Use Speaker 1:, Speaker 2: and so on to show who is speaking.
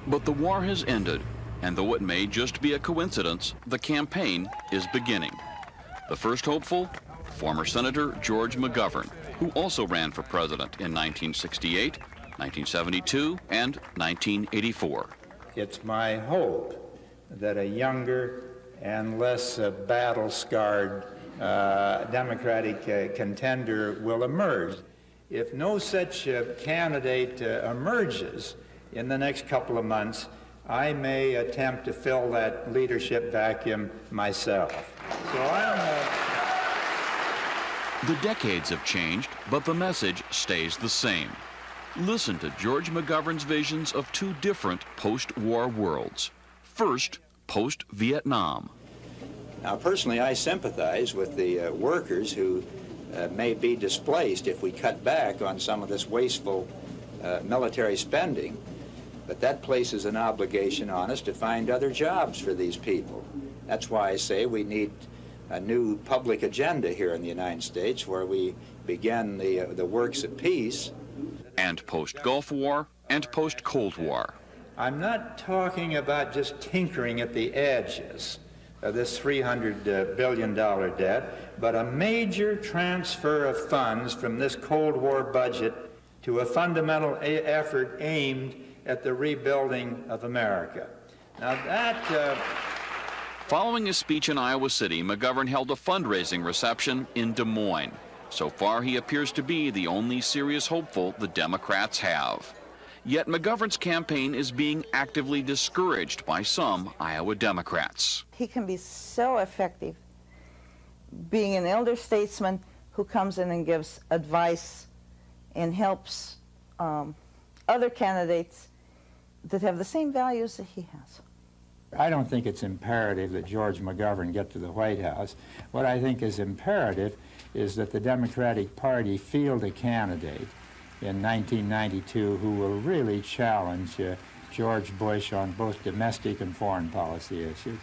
Speaker 1: But the war has ended, and though it may just be a coincidence, the campaign is beginning. The first hopeful, former Senator George McGovern, who also ran for president in 1968, 1972, and 1984.
Speaker 2: It's my hope that a younger and less battle-scarred Democratic contender will emerge. If no such candidate emerges in the next couple of months, I may attempt to fill that leadership vacuum myself. So
Speaker 1: The decades have changed, but the message stays the same. Listen to George McGovern's visions of two different post-war worlds. First, post-Vietnam.
Speaker 3: Now, personally, I sympathize with the workers who may be displaced if we cut back on some of this wasteful military spending. But that places an obligation on us to find other jobs for these people. That's why I say we need a new public agenda here in the United States where we begin the works of peace.
Speaker 1: And post-Gulf War and post-Cold War.
Speaker 2: I'm not talking about just tinkering at the edges of this $300 billion debt, but a major transfer of funds from this Cold War budget to a fundamental effort aimed at the rebuilding of America. Now that...
Speaker 1: Following his speech in Iowa City, McGovern held a fundraising reception in Des Moines. So far, he appears to be the only serious hopeful the Democrats have. Yet McGovern's campaign is being actively discouraged by some Iowa Democrats.
Speaker 4: He can be so effective, being an elder statesman who comes in and gives advice and helps other candidates that have the same values that he has.
Speaker 2: I don't think it's imperative that George McGovern get to the White House. What I think is imperative is that the Democratic Party field a candidate in 1992 who will really challenge George Bush on both domestic and foreign policy issues.